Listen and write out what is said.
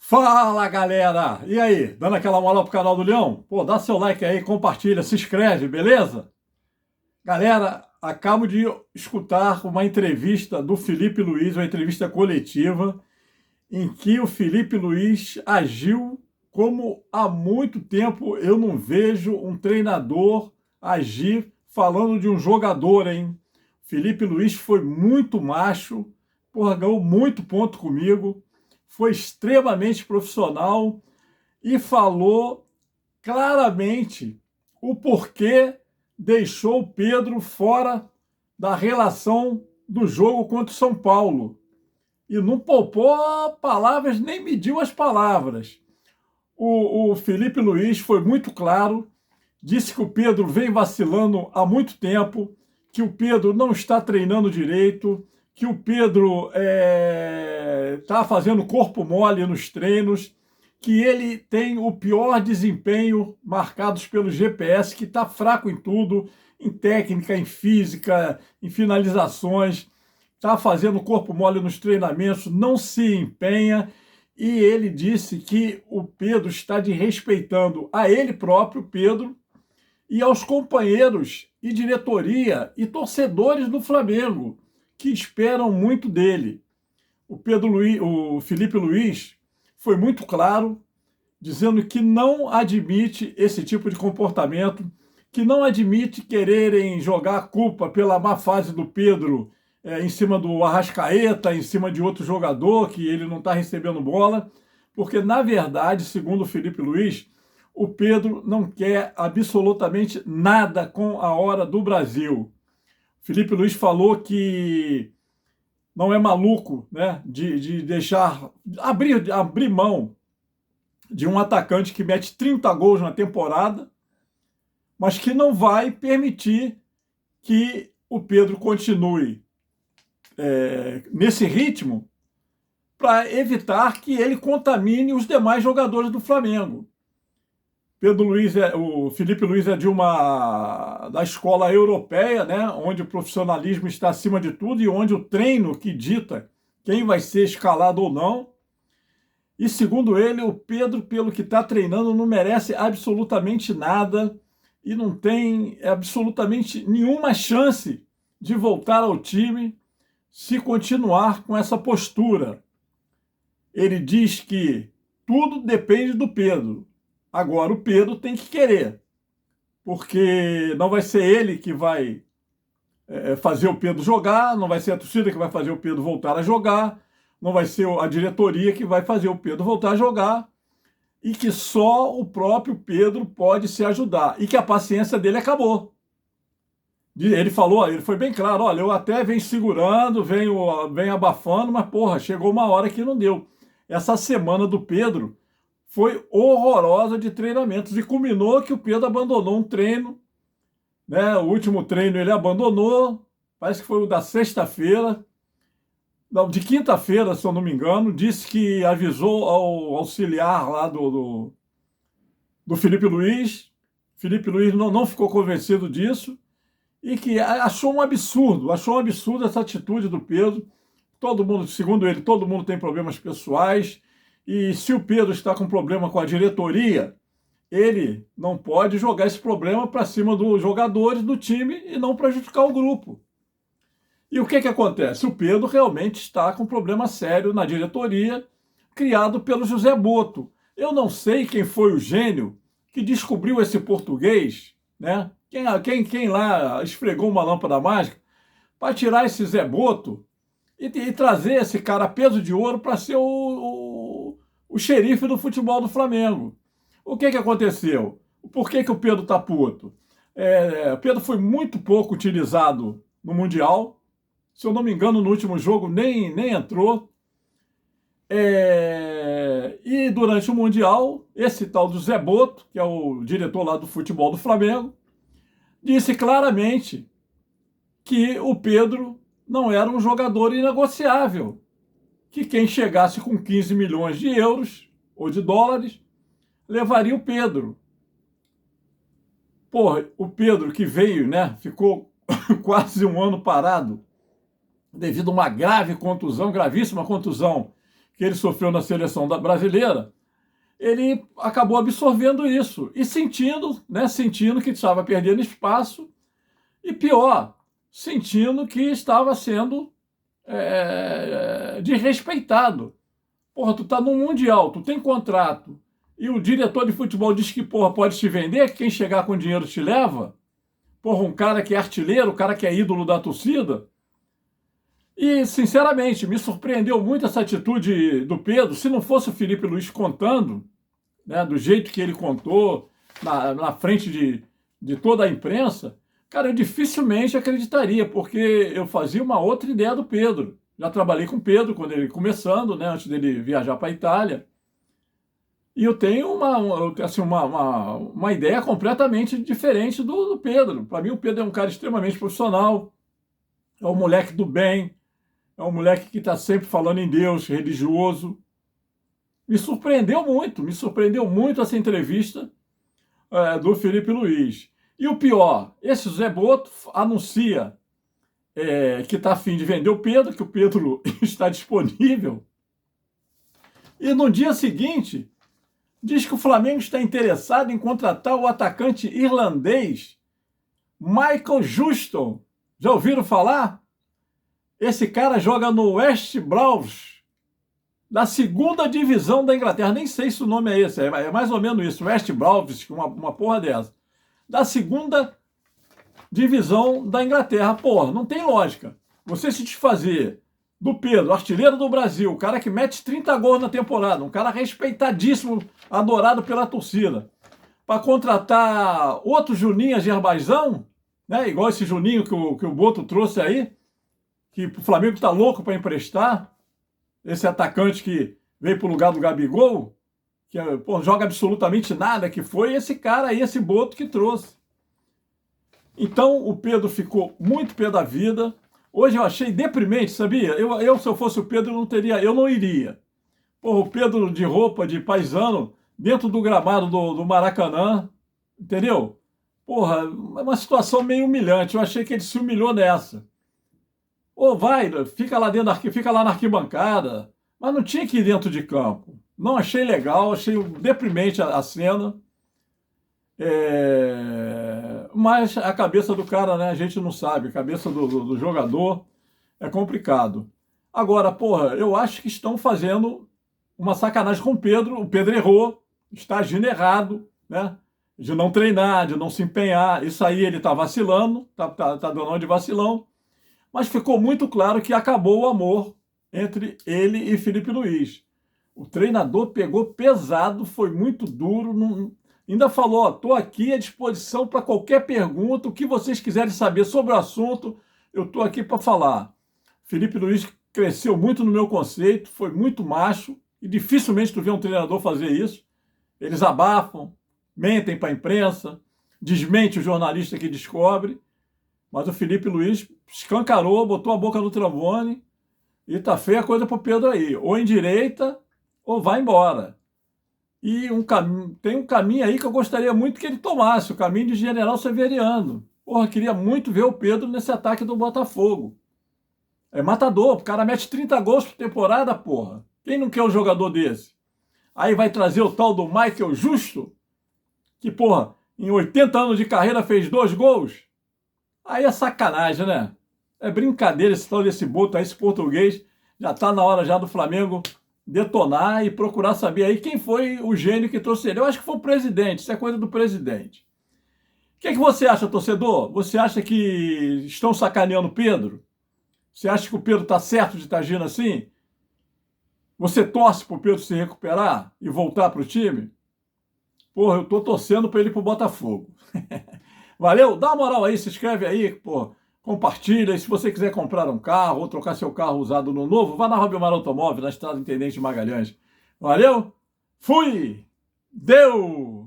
Fala, galera! E aí, dando aquela moral pro canal do Leão? Pô, dá seu like aí, compartilha, se inscreve, beleza? Galera, acabo de escutar uma entrevista do Felipe Luiz, uma entrevista coletiva, em que o Felipe Luiz agiu como há muito tempo eu não vejo um treinador agir falando de um jogador, hein? Felipe Luiz foi muito macho, porra, ganhou muito ponto comigo, foi extremamente profissional e falou claramente o porquê deixou o Pedro fora da relação do jogo contra o São Paulo. E não poupou palavras, nem mediu as palavras. O Felipe Luiz foi muito claro, disse que o Pedro vem vacilando há muito tempo, que o Pedro não está treinando direito, que o Pedro está fazendo corpo mole nos treinos, que ele tem o pior desempenho marcados pelo GPS, que está fraco em tudo, em técnica, em física, em finalizações, está fazendo corpo mole nos treinamentos, não se empenha, e ele disse que o Pedro está desrespeitando a ele próprio, Pedro, e aos companheiros e diretoria e torcedores do Flamengo, que esperam muito dele. O Felipe Luiz foi muito claro, dizendo que não admite esse tipo de comportamento, que não admite quererem jogar a culpa pela má fase do Pedro em cima do Arrascaeta, em cima de outro jogador, que ele não está recebendo bola, porque, na verdade, segundo o Felipe Luiz, o Pedro não quer absolutamente nada com a hora do Brasil. Felipe Luiz falou que não é maluco, né, de deixar, abrir mão de um atacante que mete 30 gols na temporada, mas que não vai permitir que o Pedro continue nesse ritmo para evitar que ele contamine os demais jogadores do Flamengo. O Felipe Luiz é da escola europeia, né, onde o profissionalismo está acima de tudo e onde o treino que dita quem vai ser escalado ou não. E segundo ele, o Pedro, pelo que está treinando, não merece absolutamente nada e não tem absolutamente nenhuma chance de voltar ao time se continuar com essa postura. Ele diz que tudo depende do Pedro. Agora, o Pedro tem que querer, porque não vai ser ele que vai fazer o Pedro jogar, não vai ser a torcida que vai fazer o Pedro voltar a jogar, não vai ser a diretoria que vai fazer o Pedro voltar a jogar, e que só o próprio Pedro pode se ajudar, e que a paciência dele acabou. Ele falou, ele foi bem claro, olha, eu até venho segurando, venho abafando, mas porra, chegou uma hora que não deu. Essa semana do Pedro foi horrorosa de treinamentos e culminou que o Pedro abandonou um treino, né? O último treino ele abandonou, parece que foi o da sexta-feira, não, de quinta-feira, se eu não me engano, disse que avisou ao auxiliar lá do Felipe Luiz. Felipe Luiz não ficou convencido disso e que achou um absurdo essa atitude do Pedro. Todo mundo, segundo ele, todo mundo tem problemas pessoais. E se o Pedro está com problema com a diretoria, ele não pode jogar esse problema para cima dos jogadores do time e não prejudicar o grupo. E o que acontece? O Pedro realmente está com um problema sério na diretoria, criado pelo José Boto. Eu não sei quem foi o gênio que descobriu esse português, né? Quem lá esfregou uma lâmpada mágica para tirar esse Zé Boto e trazer esse cara a peso de ouro para ser o xerife do futebol do Flamengo. O que aconteceu? Por que o Pedro está puto? O Pedro foi muito pouco utilizado no Mundial. Se eu não me engano, no último jogo nem entrou. E durante o Mundial, esse tal do Zé Boto, que é o diretor lá do futebol do Flamengo, disse claramente que o Pedro não era um jogador inegociável, que quem chegasse com 15 milhões de euros ou de dólares levaria o Pedro. Porra, o Pedro que veio, né, ficou quase um ano parado devido a uma grave contusão, gravíssima contusão, que ele sofreu na seleção brasileira, ele acabou absorvendo isso e sentindo, né, sentindo que estava perdendo espaço e, pior, sentindo que estava sendo desrespeitado. Porra, tu tá num Mundial, tu tem contrato e o diretor de futebol diz que, porra, pode te vender, que quem chegar com dinheiro te leva. Porra, um cara que é artilheiro, um cara que é ídolo da torcida. E, sinceramente, me surpreendeu muito essa atitude do Pedro. Se não fosse o Felipe Luiz contando, né, do jeito que ele contou, na frente de toda a imprensa, cara, eu dificilmente acreditaria, porque eu fazia uma outra ideia do Pedro. Já trabalhei com o Pedro quando ele começando, né, antes dele viajar para a Itália. E eu tenho uma ideia completamente diferente do Pedro. Para mim, o Pedro é um cara extremamente profissional, é um moleque do bem, é um moleque que está sempre falando em Deus, religioso. Me surpreendeu muito essa entrevista do Felipe Luiz. E o pior, esse Zé Boto anuncia que está a fim de vender o Pedro, que o Pedro está disponível. E no dia seguinte, diz que o Flamengo está interessado em contratar o atacante irlandês Michael Justin. Já ouviram falar? Esse cara joga no West Bromwich, da segunda divisão da Inglaterra. Nem sei se o nome é esse, é mais ou menos isso, West Bromwich, uma porra dessa. Da segunda divisão da Inglaterra. Porra, não tem lógica. Você se desfazer do Pedro, artilheiro do Brasil, o cara que mete 30 gols na temporada, um cara respeitadíssimo, adorado pela torcida, para contratar outro Juninho Azerbaijão, né? Igual esse Juninho que o Boto trouxe aí, que o Flamengo está louco para emprestar, esse atacante que veio para o lugar do Gabigol, que joga absolutamente nada, que foi esse cara aí, esse Boto que trouxe. Então o Pedro ficou muito pé da vida. Hoje eu achei deprimente, sabia? Se eu fosse o Pedro, eu não iria. Porra, o Pedro de roupa de paisano dentro do gramado do Maracanã, entendeu? Porra, é uma situação meio humilhante. Eu achei que ele se humilhou nessa. Ou vai, fica lá na arquibancada, mas não tinha que ir dentro de campo. Não achei legal, achei deprimente a cena. Mas a cabeça do cara, né, a gente não sabe. A cabeça do jogador é complicado. Agora, porra, eu acho que estão fazendo uma sacanagem com o Pedro. O Pedro errou, está agindo errado, né? De não treinar, de não se empenhar. Isso aí ele está vacilando, tá dando uma de vacilão. Mas ficou muito claro que acabou o amor entre ele e Felipe Luiz. O treinador pegou pesado, foi muito duro, ainda falou, estou aqui à disposição para qualquer pergunta, o que vocês quiserem saber sobre o assunto, eu estou aqui para falar. Felipe Luiz cresceu muito no meu conceito, foi muito macho, e dificilmente tu vê um treinador fazer isso. Eles abafam, mentem para a imprensa, desmente o jornalista que descobre, mas o Felipe Luiz escancarou, botou a boca no trombone e tá feia a coisa pro Pedro aí. Ou endireita ou vai embora. E tem um caminho aí que eu gostaria muito que ele tomasse, o caminho de General Severiano. Porra, queria muito ver o Pedro nesse ataque do Botafogo. É matador, o cara mete 30 gols por temporada, porra. Quem não quer um jogador desse? Aí vai trazer o tal do Michael Justo, que, porra, em 80 anos de carreira fez 2 gols. Aí é sacanagem, né? É brincadeira esse tal desse Boto aí, esse português. Já tá na hora já do Flamengo detonar e procurar saber aí quem foi o gênio que trouxe ele. Eu acho que foi o presidente, isso é coisa do presidente. O que você acha, torcedor? Você acha que estão sacaneando o Pedro? Você acha que o Pedro tá certo de estar agindo assim? Você torce pro Pedro se recuperar e voltar pro time? Porra, eu tô torcendo para ele ir pro Botafogo. Valeu? Dá uma moral aí, se inscreve aí, pô, compartilha. E se você quiser comprar um carro ou trocar seu carro usado no novo, vá na Robimar Automóvel, na Estrada Intendente Magalhães. Valeu? Fui! Deu!